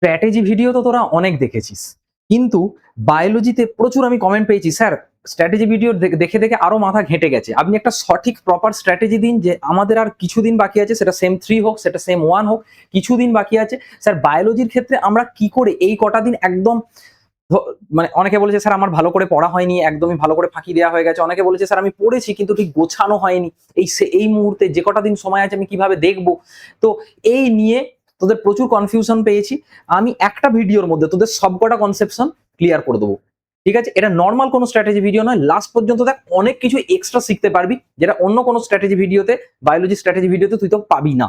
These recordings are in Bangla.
স্ট্র্যাটেজি ভিডিও তো তোরা অনেক দেখেছিস, কিন্তু বায়োলজিতে প্রচুর আমি কমেন্ট পেয়েছি, স্যার স্ট্র্যাটেজি ভিডিও দেখে দেখে আরো মাথা ঘেঁটে গেছে, আপনি একটা সঠিক প্রপার স্ট্র্যাটেজি দিন, যে আমাদের আর কিছুদিন বাকি আছে, সেটা সেম 3 হোক সেটা সেম 1 হোক, কিছুদিন বাকি আছে স্যার। বায়োলজির ক্ষেত্রে আমরা কি করে এই কটা দিন একদম মানে অনেকে বলেছে স্যার আমার ভালো করে পড়া হয়নি, একদমই ভালো করে ফাঁকি দেওয়া হয়ে গেছে, অনেকে বলেছে স্যার আমি পড়েছি কিন্তু ঠিক গোছানো হয়নি, এই মুহূর্তে যে কটা দিন সময় আছে আমি কিভাবে দেখবো। তো এই নিয়ে তোদের প্রচুর কনফিউশন পেয়েছি, আমি একটা ভিডিওর মধ্যে তোদের সবকটা কনসেপশন ক্লিয়ার করে দেবো। ঠিক আছে, এটা নর্মাল কোনো স্ট্র্যাটেজি ভিডিও নয়, লাস্ট পর্যন্ত দেখ, অনেক কিছু এক্সট্রা শিখতে পারবি যেটা অন্য কোনো স্ট্র্যাটেজি ভিডিওতে, বায়োলজি স্ট্র্যাটেজি ভিডিওতে তুই তো পাবি না।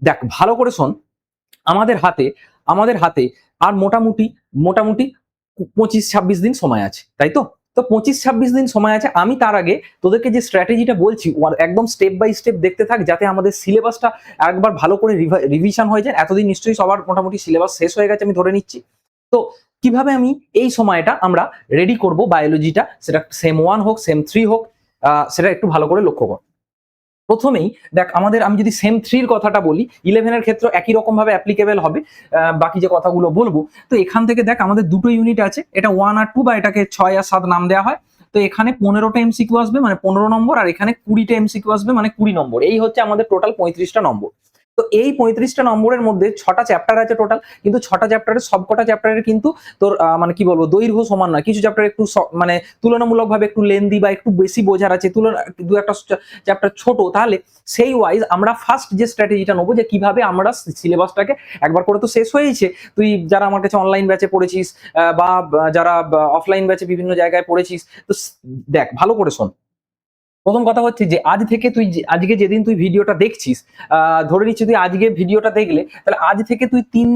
দেখ ভালো করে শোন, আমাদের হাতে আর মোটামুটি মোটামুটি 25-26 দিন সময় আছে, তাই তো? তো 25-26 দিন সময় আছে, আমি তার আগে তোদেরকে যে স্ট্র্যাটেজিটা বলছি একদম স্টেপ বাই স্টেপ দেখতে থাক, যাতে আমাদের সিলেবাসটা একবার ভালো করে রিভিশন হয়ে যায়। এতদিন নিশ্চয়ই সবার মোটামুটি সিলেবাস শেষ হয়ে গেছে আমি ধরে নিচ্ছি। তো কিভাবে আমি এই সময়টা আমরা রেডি করব বায়োলজিটা, সেটা সেম 1 হোক সেম 3 হোক, সেটা একটু ভালো করে লক্ষ্য কর। প্রথমেই দেখ, আমি যদি সেম 3 এর কথাটা বলি, 11 এর ক্ষেত্রে একই রকম ভাবে অ্যাপ্লিকেবল হবে, বাকি যে কথাগুলো বলবো। তো এখান থেকে দেখ, আমাদের দুটো ইউনিট আছে, এটা 1 আর 2, বা এটাকে 6 আর 7 নাম দেওয়া হয়। তো এখানে 15টা এমসিকিউ আসবে মানে 15 নম্বর, আর এখানে 20টা এমসিকিউ আসবে মানে 20 নম্বর। এই হচ্ছে আমাদের টোটাল 35টা নম্বর। তো এই 35টা নম্বরের মধ্যে 6টা চ্যাপ্টার আছে টোটাল, কিন্তু 6টা চ্যাপ্টারের সবকটা চ্যাপ্টারের কিন্তু তোর মানে কি বলবো, দৈর্ঘ্য সমান নয়। কিছু চ্যাপ্টার একটু মানে তুলনামূলকভাবে একটু লেন্দি বা একটু বেশি বোঝার আছে, দু একটা চ্যাপ্টার ছোট। তাহলে সেই ওয়াইজ আমরা ফার্স্ট যে স্ট্র্যাটেজিটা নেবো, যে কিভাবে আমরা সিলেবাসটাকে একবার করে তো শেষ হয়েছে, তুই যারা আমার কাছে অনলাইন ব্যাচে পড়েছিস বা যারা অফলাইন ব্যাচে বিভিন্ন জায়গায় পড়েছিস, তো দেখ ভালো করে শোন। প্রথম কথা হচ্ছে যে আজকে যেদিন তুই ভিডিওটা দেখছিস, ধরে নিচ্ছি তুই আজকে ভিডিওটা দেখলে, তাহলে আজ থেকে তুই 3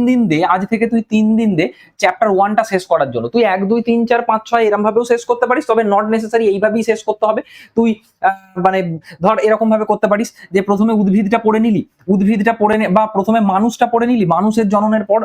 দিন দে চ্যাপ্টার 1টা শেষ করার জন্য। তুই 1 2 3 4 5 6 এরকম ভাবেও শেষ করতে পারিস, তবে নট নেসেসারি এইভাবেই শেষ করতে হবে। তুই মানে ধর এরকম ভাবে করতে পারিস যে প্রথমে উদ্ভিদটা পড়ে নিলি, বা প্রথমে মানুষটা পড়ে নিলি, মানুষের জননের পর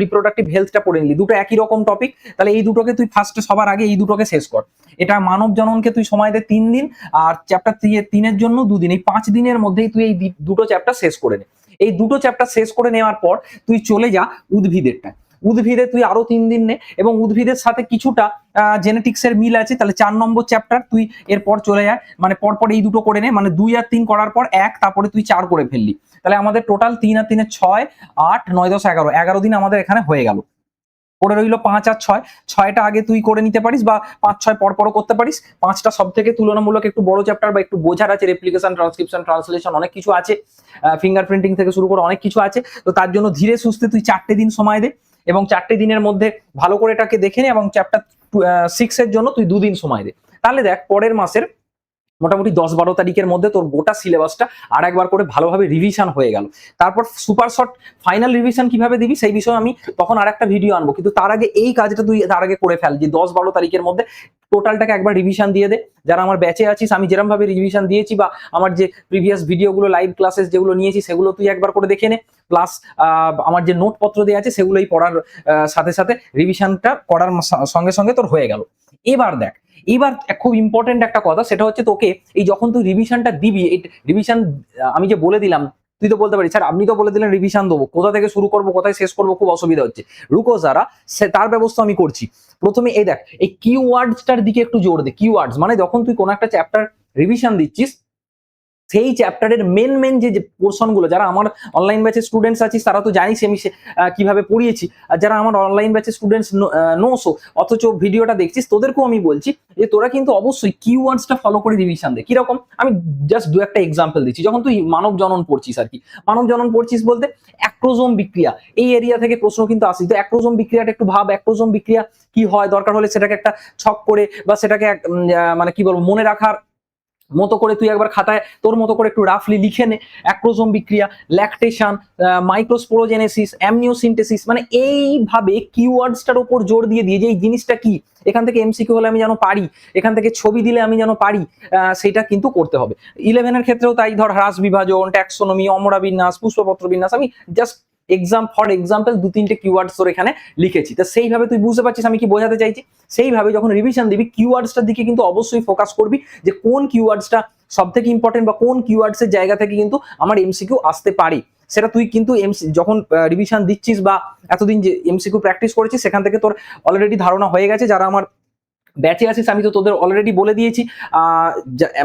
রিপ্রোডাক্টিভ হেলথটা পড়ে নিলি, দুটো একই রকম টপিক। তাহলে এই দুটোকে তুই ফার্স্টে সবার আগে এই দুটোকে শেষ কর। এটা মানব জননকে তুই সময় দে 3 দিন, আর চ্যাপ্টার 3-এর জন্য 2 দিন। এই 5 দিনের মধ্যেই তুই এই দুটো চ্যাপ্টার শেষ করে নে। এই দুটো চ্যাপ্টার শেষ করে নেওয়ার পর তুই চলে যা উদ্ভিদেরটা। উদ্ভিদে তুই আরো 3 দিন নে, এবং উদ্ভিদের সাথে কিছুটা জেনেটিক্সের মিল আছে, তাহলে 4 নম্বর চ্যাপ্টার তুই এরপর চলে যায়, মানে পরপর এই দুটো করে নে, মানে 2 আর 3 করার পর 1, তারপরে তুই 4 করে ফেললি। তাহলে আমাদের টোটাল 3 আর 3 6, 8, 9, 10, 11 দিন আমাদের এখানে হয়ে গেল। পড়ে রইল 5 আর 6, 6টা আগে তুই করে নিতে পারিস, বা 5-6 পরপরও করতে পারিস। 5টা সব থেকে তুলনামূলক একটু বড় চ্যাপ্টার, বা একটু বোঝার আছে, রেপ্লিকেশন, ট্রান্সক্রিপশন, ট্রান্সলেশন, অনেক কিছু আছে, ফিঙ্গারপ্রিন্টিং থেকে শুরু করে অনেক কিছু আছে। তো তার জন্য ধীরে সুস্থে তুই 4টে দিন সময় দে, এবং 4টে দিনের মধ্যে ভালো করে এটাকে দেখে নে, এবং চ্যাপ্টার 6 এর জন্য তুই 2 দিন সময় দে। তাহলে দেখ, পরের মাসের মোটামুটি 10-12 তারিখের মধ্যে তোর গোটা সিলেবাসটা আর একবার করে ভালোভাবে রিভিশন হয়ে গেল। তারপর সুপার শর্ট ফাইনাল রিভিশন কিভাবে দিবি সেই বিষয়ে আমি তখন আর একটা ভিডিও আনবো, কিন্তু তার আগে এই কাজটা তুই তার আগে করে ফেল, যে 10-12 তারিখের মধ্যে টোটালটাকে একবার রিভিশন দিয়ে দে। যারা আমার ব্যাচে আছিস, আমি যেরকম ভাবে রিভিশন দিয়েছি, বা আমার যে প্রিভিয়াস ভিডিওগুলো, লাইভ ক্লাসেস যেগুলো নিয়েছি, সেগুলো তুই একবার করে দেখে নে। প্লাস আমার যে নোটপত্র দেওয়া আছে সেগুলোই পড়ার সাথে সাথে রিভিশনটা করার সঙ্গে সঙ্গে তোর হয়ে গেল। এবার খুব ইম্পর্টেন্ট একটা কথা, সেটা হচ্ছে তোকে এই যখন তুই রিভিশনটা দিবি, এই রিভিশন আমি যে বলে দিলাম, তুই তো বলতে পারিস স্যার আপনি তো বলে দিলেন রিভিশন দেবো, কোথা থেকে শুরু করবো কোথায় শেষ করবো, খুব অসুবিধা হচ্ছে। রুকো যারা, তার ব্যবস্থা আমি করছি। প্রথমে এই দেখ, এই কিওয়ার্ডসটার দিকে একটু জোর দে। কিওয়ার্ডস মানে যখন তুই কোনো একটা চ্যাপ্টার রিভিশন দিচ্ছিস, সেই চ্যাপ্টারের মেন যে পোর্শন গুলো, যারা আমার অনলাইন ব্যাচের স্টুডেন্টস আছিস তারা তো জানিস আমি কিভাবে পড়িয়েছি, আর যারা আমার অনলাইন ব্যাচের স্টুডেন্টস নোসো অথচ ভিডিওটা দেখছিস, তোদেরকেও আমি বলছি যে তোরা কিন্তু অবশ্যই কিওয়ার্ডসটা ফলো করে রিভিশন দে। কিরকম, আমি জাস্ট দু একটা এক্সাম্পল দিচ্ছি। যখন তুই মানব জনন পড়ছিস, আর কি মানব জনন পড়ছিস বলতে অ্যাক্রোজোম বিক্রিয়া, এই এরিয়া থেকে প্রশ্ন কিন্তু আসে। তো অ্যাক্রোজোম বিক্রিয়াটা একটু ভাব, অ্যাক্রোজোম বিক্রিয়া কি হয়, দরকার হলে সেটাকে একটা ছক করে, বা সেটাকে মানে কি বলবো, মনে রাখার মতো করে তুই একবার খাতায় তোর মতো করে একটু রাফলি লিখে নে। অ্যাক্রোজোম বিক্রিয়া, ল্যাকটেশন, মাইক্রোস্পোরোজেনেসিস, অ্যামনিওসিনথেসিস, মানে এইভাবে কিওয়ার্ডসটার উপর জোর দিয়ে যে এই জিনিসটা কি, এখান থেকে এমসিকিউ হলে আমি যেন পারি, এখান থেকে ছবি দিলে আমি যেন পারি, সেটা কিন্তু করতে হবে। 11 এর ক্ষেত্রেও তাই, ধর হ্রাস বিভাজন, ট্যাক্সোনমি, অমরা বিন্যাস, পুষ্পপত্র বিন্যাস, আমি জাস্ট ফর এক্সাম্পল 2-3টে কিওয়ার্ডস তোর এখানে লিখেছি। তো সেইভাবে তুই বুঝতে পারছিস আমি কি বোঝাতে চাইছি। সেইভাবে যখন রিভিশন দিবি কিওয়ার্ডসটার দিকে কিন্তু অবশ্যই ফোকাস করবি, যে কোন কিওয়ার্ডসটা সব থেকে ইম্পর্টেন্ট বা কোন কিওয়ার্ডসের জায়গা থেকে কিন্তু আমার এমসিকিউ আসতে পারে। সেটা তুই কিন্তু যখন রিভিশন দিচ্ছিস বা এতদিন যে এমসিকিউ প্র্যাকটিস করেছিস সেখান থেকে তোর অলরেডি ধারণা হয়ে গেছে। যারা আমার ব্যাচে আছিস আমি তো তোদের অলরেডি বলে দিয়েছি,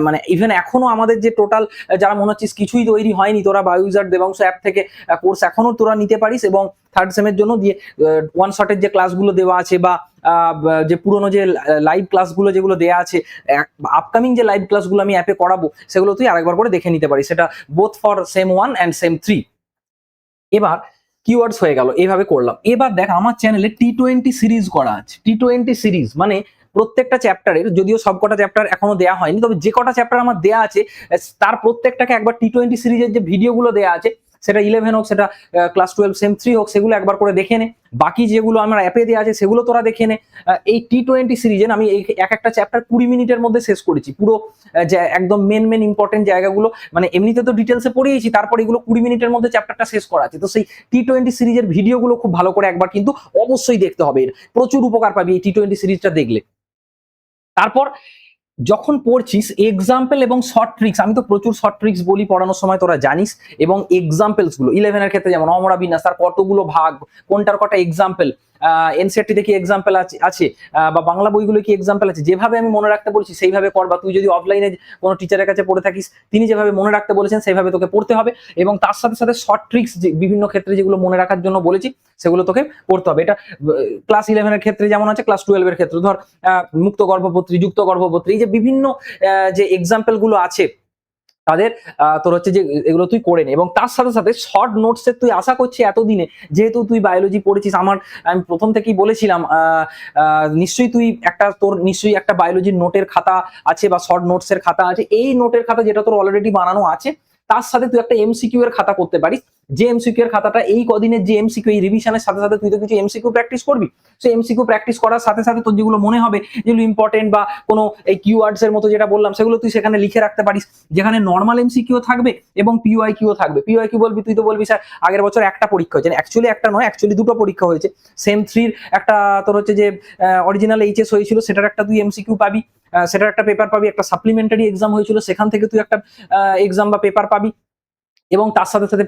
মানে ইভেন এখনো আমাদের যে টোটাল যারা মনে হচ্ছিস কিছুই তৈরি হয়নি, তোরা বায়োইজার দেবাংশ অ্যাপ থেকে কোর্স এখনো তোরা নিতে পারিস, এবং থার্ড সেমের জন্য দিয়ে ওয়ান শটের যে ক্লাসগুলো দেওয়া আছে বা যে পুরোনো যে লাইভ ক্লাসগুলো যেগুলো দেওয়া আছে, আপকামিং যে লাইভ ক্লাসগুলো আমি অ্যাপে করাবো সেগুলো তুই আরেকবার করে দেখে নিতে পারিস, সেটা both for same 1 and same 3। এবার কিওয়ার্ডস হয়ে গেল, এইভাবে করলাম। এবার দেখ আমার চ্যানেলে T20 সিরিজ করা আছে। T20 সিরিজ মানে প্রত্যেকটা চ্যাপ্টারের, যদিও সবকটা চ্যাপ্টার এখনো দেওয়া হয়নি, তবে যে কটা চ্যাপ্টার আমার দেওয়া আছে তার প্রত্যেকটাকে একবার T20 সিরিজের যে ভিডিওগুলো দেওয়া আছে, সেটা 11 হোক, সেটা ক্লাস 12 সেম 3 হোক, সেগুলো একবার করে দেখে নে। বাকি যেগুলো আমার অ্যাপে দেওয়া আছে সেগুলো তোরা দেখে নে। এই T20 সিরিজের আমি এক একটা চ্যাপ্টার 20 মিনিটের মধ্যে শেষ করেছি, পুরো যে একদম মেন ইম্পর্টেন্ট জায়গাগুলো, মানে এমনিতে তো ডিটেলসে পড়িয়েছি, তারপর এগুলো 20 মিনিটের মধ্যে চ্যাপ্টারটা শেষ করা আছে। তো সেই T20 সিরিজের ভিডিওগুলো খুব ভালো করে একবার কিন্তু অবশ্যই দেখতে হবে, প্রচুর উপকার পাবি এই T20 সিরিজটা দেখলে। তারপর যখন পড়ছিস এক্সাম্পল এবং শর্ট ট্রিক্স, আমি তো প্রচুর শর্ট ট্রিক্স বলি পড়ানোর সময়, তোরা জানিস, এবং এক্সাম্পলস গুলো 11 এর ক্ষেত্রে যেমন অমরা বিন্যাস, তার কতগুলো ভাগ, কোনটার কটা এক্সাম্পল, এনসিইআরটি থেকে এক্সাম্পল আছে বা বাংলা বইগুলো কি এক্সাম্পল আছে, যেভাবে আমি মনে রাখতে বলছি সেইভাবে কর। বা তুই যদি অফলাইনে কোনো টিচারের কাছে পড়ে থাকিস, তিনি যেভাবে মনে রাখতে বলেছেন সেইভাবে তোকে পড়তে হবে, এবং তার সাথে সাথে শর্ট ট্রিক্স যে বিভিন্ন ক্ষেত্রে যেগুলো মনে রাখার জন্য বলেছি সেগুলো তোকে পড়তে হবে। এটা ক্লাস 11 এর ক্ষেত্রে যেমন আছে, ক্লাস 12 এর ক্ষেত্রে ধর মুক্ত গর্ভপত্রী, যুক্ত গর্ভপত্রী, এই যে বিভিন্ন যে এক্সাম্পল গুলো আছে তাদের, তোর হচ্ছে যে এগুলো তুই করে নে। এবং তার সাথে সাথে শর্ট নোটসের তুই আশা করছি এতদিনে, যেহেতু তুই বায়োলজি পড়েছিস, আমি প্রথম থেকেই বলেছিলাম নিশ্চয়ই তুই তোর নিশ্চয়ই একটা বায়োলজির নোটের খাতা আছে বা শর্ট নোটসের খাতা আছে। এই নোটের খাতা যেটা তোর অলরেডি বানানো আছে, তার সাথে তুই একটা এমসিকিউ এর খাতা করতে পারিস। যে এমসিকিউ এর খাতাটা এই কদিনের যে এমসিকিউ, এই রিভিশনের সাথে সাথে তুই তো কিছু এমসিকিউ প্র্যাকটিস করবি। সেই এমসিকিউ প্র্যাকটিস করার সাথে সাথে তোর যেগুলো মনে হবে যেগুলো ইম্পর্টেন্ট বা কোনো এই কিওয়ার্ডস এর মতো যেটা বললাম, সেগুলো তুই সেখানে লিখে রাখতে পারিস, যেখানে নর্মাল এমসিকিউ থাকবে এবং পিওয়াইকিউ থাকবে। পিওয়াইকিউ বলবি, তুই তো বলবি স্যার আগের বছর একটা পরীক্ষা হয়েছে, অ্যাকচুয়ালি একটা নয়, অ্যাকচুয়ালি দুটো পরীক্ষা হয়েছে। সেম 3 একটা তোর হচ্ছে যে অরিজিনাল এইচএস হয়েছিল, সেটার একটা তুই এমসিকিউ পাবি, সেটার একটা পেপার পাবি। একটা সাপ্লিমেন্টারি এক্সাম হয়েছিল, সেখান থেকে তুই একটা এক্সাম বা পেপার পাবি। এবং তার সাথে সাথে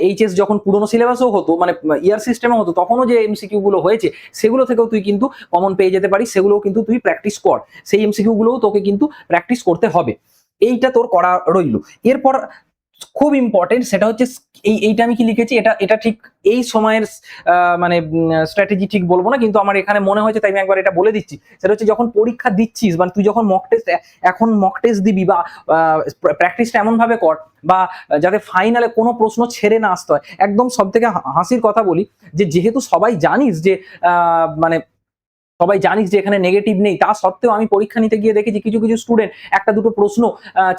এইচএস যখন পুরোনো সিলেবাসও হতো, মানে ইয়ার সিস্টেমও হতো, তখনও যে এমসিকিউ গুলো হয়েছে সেগুলো থেকেও তুই কিন্তু কমন পেয়ে যেতে পারিস। সেগুলোও কিন্তু তুই প্র্যাকটিস কর, সেই এমসিকিউ গুলোও তোকে কিন্তু প্র্যাকটিস করতে হবে। এইটা তোর করা রইল। এরপর খুব ইম্পর্টেন্ট সেটা হচ্ছে এইটা আমি কি লিখেছি, এটা ঠিক এই সময়ের মানে স্ট্র্যাটেজি ঠিক বলবো না, কিন্তু আমার এখানে মনে হয়েছে তাই আমি একবার এটা বলে দিচ্ছি। সেটা হচ্ছে যখন পরীক্ষা দিচ্ছিস, মানে তুই যখন মক টেস্ট দিবি বা প্র্যাকটিসটা এমন ভাবে কর বা যাতে ফাইনালে কোনো প্রশ্ন ছেড়ে না আসতে হয়। একদম সব থেকে হাসির কথা বলি, যে যেহেতু সবাই জানিস যে মানে সবাই জানিস যে এখানে নেগেটিভ নেই, তা সত্ত্বেও আমি পরীক্ষা নিতে গিয়ে দেখেছি কিছু কিছু স্টুডেন্ট একটা দুটো প্রশ্ন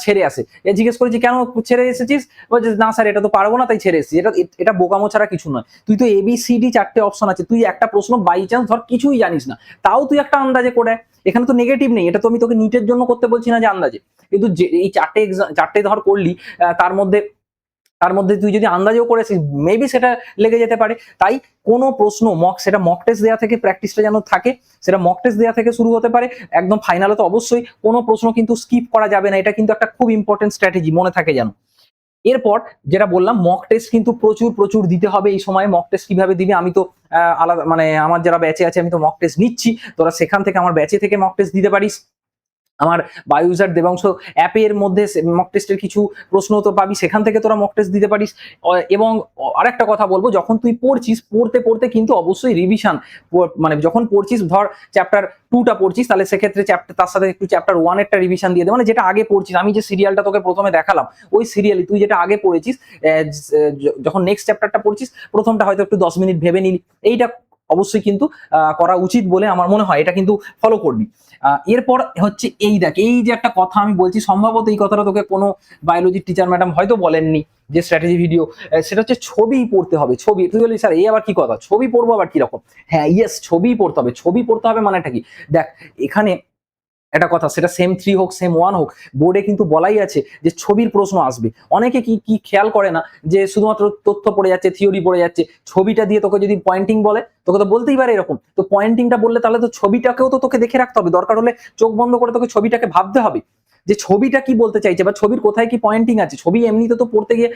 ছেড়ে আসে। জিজ্ঞেস করেছি কেন ছেড়ে এসেছিস, বলছে না স্যার এটা তো পারবো না তাই ছেড়ে এসেছি। এটা বোকামো ছাড়া কিছু নয়। তুই তো ABCD 4টে অপশন আছে, তুই একটা প্রশ্ন বাই চান্স ধর কিছুই জানিস না, তাও তুই একটা আন্দাজে করে, এখানে তো নেগেটিভ নেই। এটা তো আমি তোকে নিটের জন্য করতে বলছি না যে আন্দাজে, কিন্তু যে এই 4টে ধর করলি, তার মধ্যে তুই যদি আন্দাজেও করেছিস মেবি সেটা লেগে যেতে পারে। তাই কোনো প্রশ্ন সেটা মক টেস্ট দেওয়া থেকে প্র্যাকটিসটা যেন থাকে, সেটা মক টেস্ট দেওয়া থেকে শুরু হতে পারে, একদম ফাইনালে তো অবশ্যই কোনো প্রশ্ন কিন্তু স্কিপ করা যাবে না। এটা কিন্তু একটা খুব ইম্পর্টেন্ট স্ট্র্যাটেজি, মনে থাকে যেন। এরপর যেটা বললাম, মক টেস্ট কিন্তু প্রচুর দিতে হবে এই সময়। মক টেস্ট কিভাবে দিবি, আমি তো আলাদা, মানে আমার যারা ব্যাচে আছে আমি তো মক টেস্ট নিচ্ছি, তোরা সেখান থেকে আমার ব্যাচে থেকে মক টেস্ট দিতে পারিস। আমার বায়োইজার দেবাংশ অ্যাপের মধ্যে মক টেস্টের কিছু প্রশ্ন তো পাবি, সেখান থেকে তোরা মক টেস্ট দিতে পারিস। এবং আরেকটা কথা বলবো, যখন তুই পড়ছিস, পড়তে কিন্তু অবশ্যই রিভিশন, মানে যখন পড়ছিস ধর চ্যাপ্টার 2টা পড়ছিস, তাহলে সেক্ষেত্রে তার সাথে একটু চ্যাপ্টার 1-এরটা রিভিশন দিয়ে দে। মানে যেটা আগে পড়ছিস, আমি যে সিরিয়ালটা তোকে প্রথমে দেখালাম, ওই সিরিয়ালে তুই যেটা আগে পড়েছিস, যখন নেক্সট চ্যাপ্টারটা পড়ছিস, প্রথমটা হয়তো একটু 10 মিনিট ভেবে নিলি। এইটা অবশ্যই কিন্তু করা উচিত বলে আমার মনে হয়, এটা কিন্তু ফলো করবি। এরপর হচ্ছে এই দেখ, এই যে একটা কথা আমি বলছি, সম্ভবত এই কথাটা তোকে কোনো বায়োলজির টিচার ম্যাডাম হয়তো বলেননি, যে স্ট্র্যাটেজি ভিডিও, সেটা হচ্ছে ছবি পড়তে হবে। ছবি, তুই বলি স্যার এই আবার কি কথা, ছবি পড়বো আবার কিরকম? হ্যাঁ ইয়েস, ছবি পড়তে হবে। ছবি পড়তে হবে মানেটা কি, দেখ এখানে একটা কথা, সেটা সেম 3 হোক সেম 1 হোক, বোর্ডে কিন্তু বলাই আছে যে ছবির প্রশ্ন আসবে। অনেকে কি কি খেয়াল করে না যে শুধুমাত্র তথ্য পড়ে যাচ্ছে, থিওরি পড়ে যাচ্ছে, ছবিটা দিয়ে তোকে যদি পয়েন্টিং বলে তোকে তো বলতেই পারে এরকম, তো পয়েন্টিংটা বললে তাহলে তো ছবিটাকেও তো তোকে দেখে রাখতে হবে, দরকার হলে চোখ বন্ধ করে তোকে ছবিটাকে ভাবতে হবে যে ছবিটা কি বলতে চাইছে বা ছবির কোথায় কি পয়েন্টিং আছে। ছবি এমনিতে তো পড়তে গিয়ে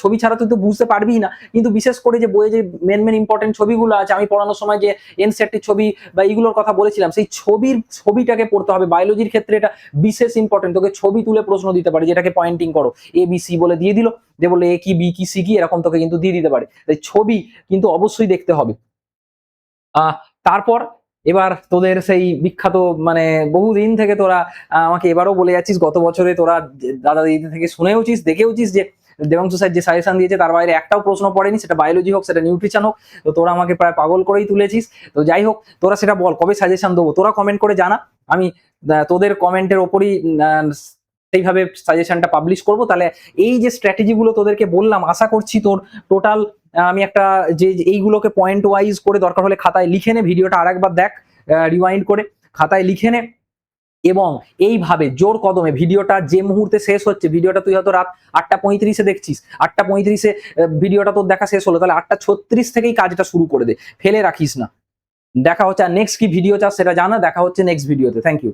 ছবি ছাড়া তুই তো বুঝতে পারবি না, কিন্তু বিশেষ করে যে বইয়ে যে মেন ইম্পর্টেন্ট ছবিগুলো আছে, আমি পড়ানোর সময় যে এনসিইআরটির ছবি বা এইগুলোর কথা বলেছিলাম, সেই ছবিটাকে পড়তে হবে। বায়োলজির ক্ষেত্রে এটা বিশেষ ইম্পর্টেন্ট, তোকে ছবি তুলে প্রশ্ন দিতে পারে, যেটাকে পয়েন্টিং করো, এ বি সি বলে দিয়ে দিল, যে বলে এ কি বি কি সি কি, এরকম তোকে কিন্তু দিয়ে দিতে পারে। তাই ছবি কিন্তু অবশ্যই দেখতে হবে। তারপর এবার তোদের সেই বিখ্যাত, মানে বহুদিন থেকে তোরা আমাকে এবারও বলে যাচ্ছিস, গত বছরে তোরা দাদা দিদি থেকে শুনেওছিস দেখেওছিস যে দেবাংশু স্যার যে সাজেশন দিয়েছে তার বাইরে একটাও প্রশ্ন পড়েনি, সেটা বায়োলজি হোক সেটা নিউট্রিশন হোক। তো তোরা আমাকে প্রায় পাগল করেই তুলেছিস। তো যাই হোক, তোরা সেটা বল কবে সাজেশন দেবো, তোরা কমেন্ট করে জানা। আমি তোদের কমেন্টের ওপরই সেইভাবে সাজেশনটা পাবলিশ করব। তাহলে এই যে স্ট্র্যাটেজি গুলো তোদেরকে বললাম, আশা করছি তোর টোটাল আমি একটা যে এইগুলোকে পয়েন্ট ওয়াইজ করে দরকার হলে খাতায় লিখে নে, ভিডিওটা আরেকবার দেখ রিওয়াইন্ড করে, খাতায় লিখে নে, এবং এইভাবে জোর কদমে ভিডিওটা যে মুহূর্তে শেষ হচ্ছে, ভিডিওটা তুই হয়তো রাত 8:35-এ দেখছিস, 8:35-এ ভিডিওটা তোর দেখা শেষ হলো, তাহলে 8:36 থেকেই কাজটা শুরু করে দে, ফেলে রাখিস না। দেখা হচ্ছে, আর নেক্সট কি ভিডিও চাস সেটা জানা, দেখা হচ্ছে নেক্সট ভিডিওতে। Thank you.